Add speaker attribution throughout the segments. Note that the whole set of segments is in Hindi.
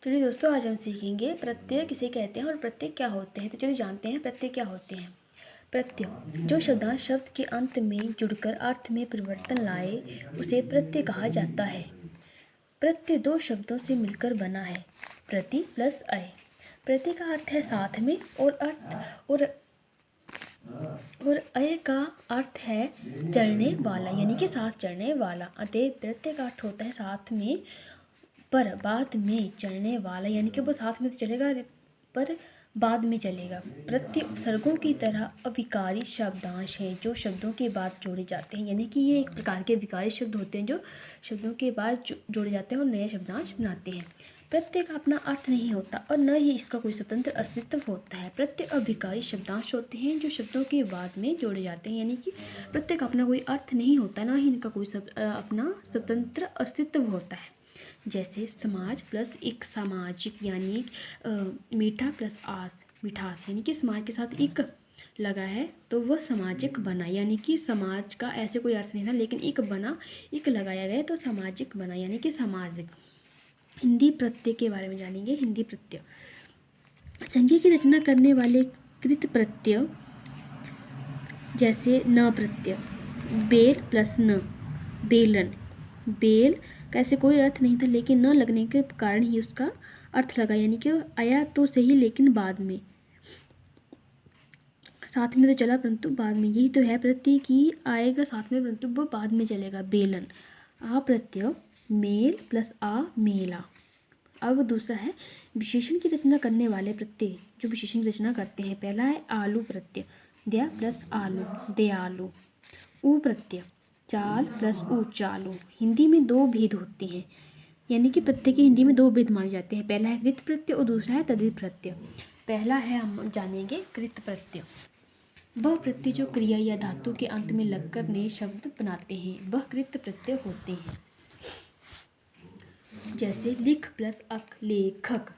Speaker 1: चलिए दोस्तों, आज हम सीखेंगे प्रत्यय किसे कहते हैं और प्रत्यय क्या होते हैं। तो चलिए जानते हैं प्रत्यय क्या होते हैं। प्रत्यय जो शब्दांश शब्द के अंत में जुड़कर अर्थ में परिवर्तन लाए उसे प्रत्यय कहा जाता है। प्रत्यय दो शब्दों से मिलकर बना है, प्रति प्लस अय। प्रत्यय का अर्थ है साथ में और अय का अर्थ है चलने वाला, यानी कि साथ चलने वाला। अतः प्रत्यय का अर्थ होता है साथ में पर बाद में चलने वाला, यानी कि वो साथ में तो चलेगा पर बाद में चलेगा। प्रत्यय उपसर्गों की तरह अविकारी शब्दांश हैं जो शब्दों के बाद जोड़े जाते हैं, यानी कि ये एक प्रकार के विकारी शब्द होते हैं जो शब्दों के बाद जोड़े जाते हैं और नए शब्दांश बनाते हैं। प्रत्यय का अपना अर्थ नहीं होता और न ही इसका कोई स्वतंत्र अस्तित्व होता है। प्रत्यय अभिकारी शब्दांश होते हैं जो शब्दों के बाद में जोड़े जाते हैं, यानी कि प्रत्यय का अपना कोई अर्थ नहीं होता, ना ही इनका कोई अपना स्वतंत्र अस्तित्व होता है। जैसे समाज प्लस एक सामाजिक, यानी मीठा प्लस आस मिठास, यानी कि समाज के साथ एक लगा है तो वह सामाजिक बना, यानी कि समाज का ऐसे कोई अर्थ नहीं था लेकिन एक बना, एक लगाया गया तो सामाजिक बना, यानी कि सामाजिक। हिंदी प्रत्यय के बारे में जानेंगे। हिंदी प्रत्यय संज्ञा की रचना करने वाले कृत प्रत्यय जैसे न प्रत्यय, बेल प्लस न, बेलन। बेल का ऐसे कोई अर्थ नहीं था लेकिन न लगने के कारण ही उसका अर्थ लगा, यानी कि आया तो सही लेकिन बाद में, साथ में तो चला परंतु बाद में। यही तो है प्रत्यय की आएगा साथ में परंतु वो बाद में चलेगा। बेलन। आ प्रत्यय मेल प्लस आ मेला। अब दूसरा है विशेषण की रचना करने वाले प्रत्यय जो विशेषण की रचना करते हैं। पहला है आलू प्रत्यय, दया प्लस आलू, दयालु। ऊ प्रत्यय चाल प्लस ऊ, चालू। हिंदी में दो भेद होते हैं, यानी कि प्रत्यय के हिंदी में दो भेद माने जाते हैं। पहला है कृत प्रत्यय और दूसरा है तद्धित प्रत्यय। पहला है, हम जानेंगे कृत प्रत्यय। वह प्रत्यय जो क्रिया या धातु के अंत में लगकर नए शब्द बनाते हैं वह कृत प्रत्यय होते हैं। जैसे लिख प्लस अक, लेखक।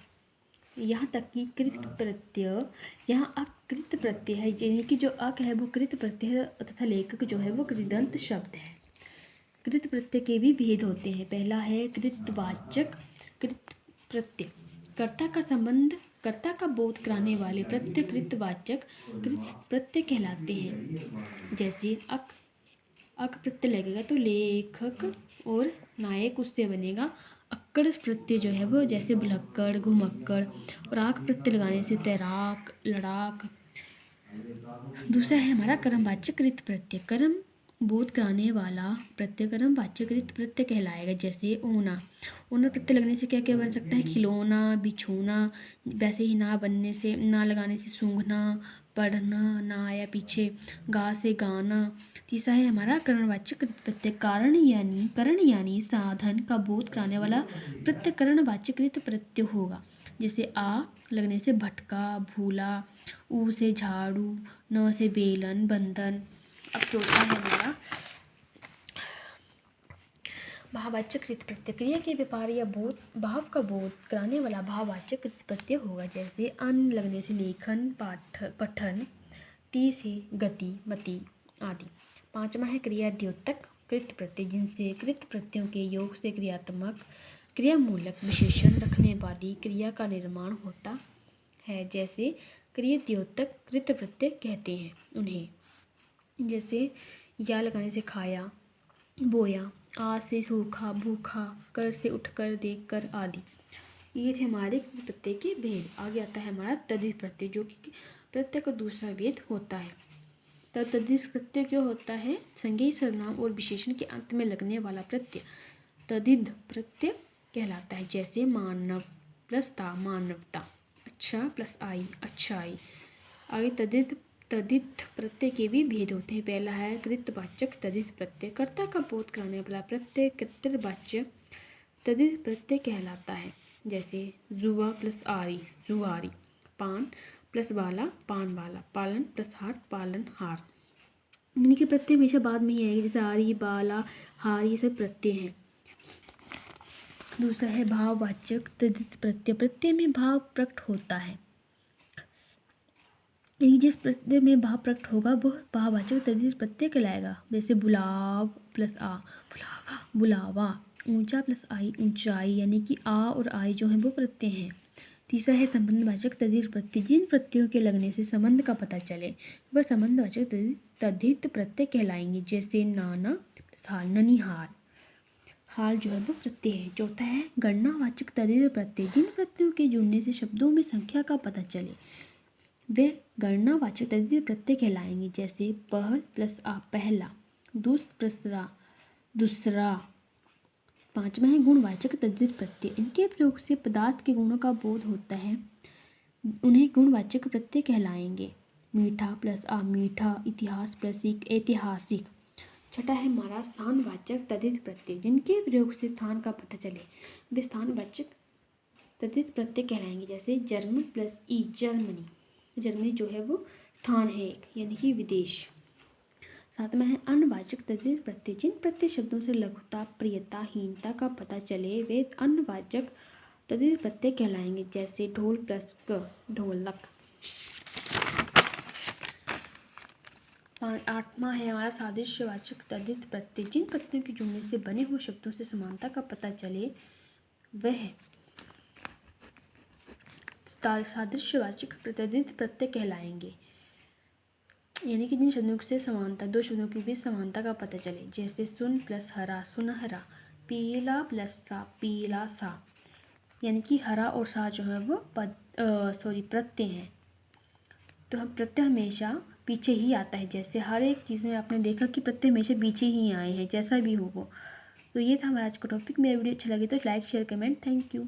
Speaker 1: यहाँ तक कि कृत प्रत्यय, यहाँ अकृत प्रत्यय है, यानी कि जो अक है वो कृत प्रत्यय है तथा लेखक जो है वो कृदंत शब्द है। कृत प्रत्यय के भी भेद होते हैं। पहला है कृतवाचक कृत प्रत्यय। कर्ता का संबंध, कर्ता का बोध कराने वाले प्रत्यय कृतवाचक कृत प्रत्यय कहलाते हैं। जैसे अक प्रत्यय लगेगा तो लेखक और नायक उससे बनेगा अक्कड़ प्रत्यय जो है वो, जैसे भुलक्कड़, घुमक्कड़। और आक प्रत्यय लगाने से तैराक, लड़ाक। दूसरा है हमारा कर्मवाचक कृत प्रत्यय। कर्म बोध कराने वाला प्रत्यय कर्मवाचक कृत प्रत्यय कहलाएगा। जैसे ओना, ओना प्रत्यय लगने से क्या क्या बन सकता है? खिलौना, बिछोना। वैसे ही ना बनने से, ना लगाने से सूंघना, पढ़ना, ना आया पीछे, गा से गाना। तीसरा है हमारा कर्णवाचक कृत प्रत्यय। कर्ण यानी साधन का बोध कराने वाला प्रत्यय कर्णवाचक कृत प्रत्यय होगा। जैसे आ लगने से भटका, भूला। ऊ से झाड़ू, न से बेलन, बंधन। अब चौथा है हमारा भाववाचक कृत प्रत्यय। क्रिया के व्यापार या बोध, भाव का बोध कराने वाला भाववाचक कृत प्रत्यय होगा। जैसे अन लगने से लेखन, पठन। ती से गति, मति आदि। पांचवा है क्रिया द्योतक कृत प्रत्यय, जिनसे कृत प्रत्ययों के योग से क्रियात्मक, क्रियामूलक विशेषण रखने वाली क्रिया का निर्माण होता है। जैसे क्रिया द्योतक कृत प्रत्यय कहते हैं उन्हें। जैसे या लगाने से खाया, बोया। आ से सूखा, भूखा। कर से उठकर, देखकर आदि। ये थे हमारे प्रत्यय के भेद। आगे आता है हमारा तद्धित प्रत्यय, जो कि प्रत्यय का दूसरा भेद होता है। तद्धित प्रत्यय क्यों होता है? संज्ञा, सर्वनाम और विशेषण के अंत में लगने वाला प्रत्यय तद्धित प्रत्यय कहलाता है। जैसे मानव प्लस ता, मानवता। अच्छा प्लस आई, अच्छाई। आगे तद्धित प्रत्यय के भी भेद होते हैं। पहला है कृतवाचक तद्धित प्रत्यय। कर्ता का बोध कराने वाला प्रत्यय कर्तृवाच्य तद्धित प्रत्यय कहलाता है। जैसे जुआ प्लस आरी, जुआरी। पान प्लस वाला, पान वाला। पालन प्लस हार, पालन हार। यानी कि प्रत्यय हमेशा बाद में ही आएगी। जैसे आरी, बाला, हार, ये सब प्रत्यय हैं। दूसरा है भाववाचक तद्धित प्रत्यय। प्रत्यय में भाव प्रकट होता है, यानी जिस प्रत्यय में भाव प्रकट होगा वह भाववाचक तद्धित प्रत्यय कहलाएगा। जैसे बुलाव प्लस आ, बुलावा, बुलावा। ऊंचा प्लस आई ऊंचाई, यानी कि आ और आई जो है वो प्रत्यय हैं। तीसरा है संबंधवाचक तद्धित प्रत्यय, जिन प्रत्ययों के लगने से संबंध का पता चले वह संबंधवाचक तद्धित प्रत्यय कहलाएंगे, जैसे नाना प्लस हाल, ननिहाल। हाल जो है वो प्रत्यय है। चौथा है गणनावाचक तद्धित प्रत्यय, जिन प्रत्ययों के जुड़ने से शब्दों में संख्या का पता चले वे गणनावाचक तद्धित प्रत्यय कहलाएंगे, जैसे पहल प्लस आ पहला, दूस प्लस रा दूसरा। पांचवा है गुणवाचक तद्धित प्रत्यय, इनके प्रयोग से पदार्थ के गुणों का बोध होता है, उन्हें गुणवाचक प्रत्यय कहलाएंगे। मीठा प्लस आ मीठा, इतिहास प्लस एक ऐतिहासिक। छठा है हमारा स्थानवाचक तद्धित प्रत्यय, जिनके प्रयोग से स्थान का पता चले वे स्थानवाचक तद्धित प्रत्यय कहलाएंगे, जैसे जर्मन प्लस ई जर्मनी। जर्मनी जो है वो स्थान है एक, यानी कि विदेश। सातवां है अन्नवाचक तद्धित प्रत्यय, जिन प्रत्यय शब्दों से लघुता प्रियता हीनता का पता चले वे अन्नवाचक तद्धित प्रत्यय कहलाएंगे, जैसे ढोल प्लस क ढोलक। आठवां है हमारा सादृश्यवाचक तद्धित प्रत्यय, जिन प्रत्ययों के जुड़ने से बने हुए शब्दों से समानता का पता चले वह सादृश्यवाचक तद्धित प्रत्यय कहलाएंगे, यानी कि जिन शब्दों से समानता, दो शब्दों के बीच समानता का पता चले, जैसे सुन प्लस हरा सुनहरा, पीला प्लस सा पीला सा, यानी कि हरा और सा जो है वो प्रत्यय हैं। तो हम प्रत्यय हमेशा पीछे ही आता है, जैसे हर एक चीज़ में आपने देखा कि प्रत्यय हमेशा पीछे ही आए हैं, जैसा भी हो वो। तो ये था हमारा आज का टॉपिक। मेरा वीडियो अच्छा लगे तो like share comment. Thank you.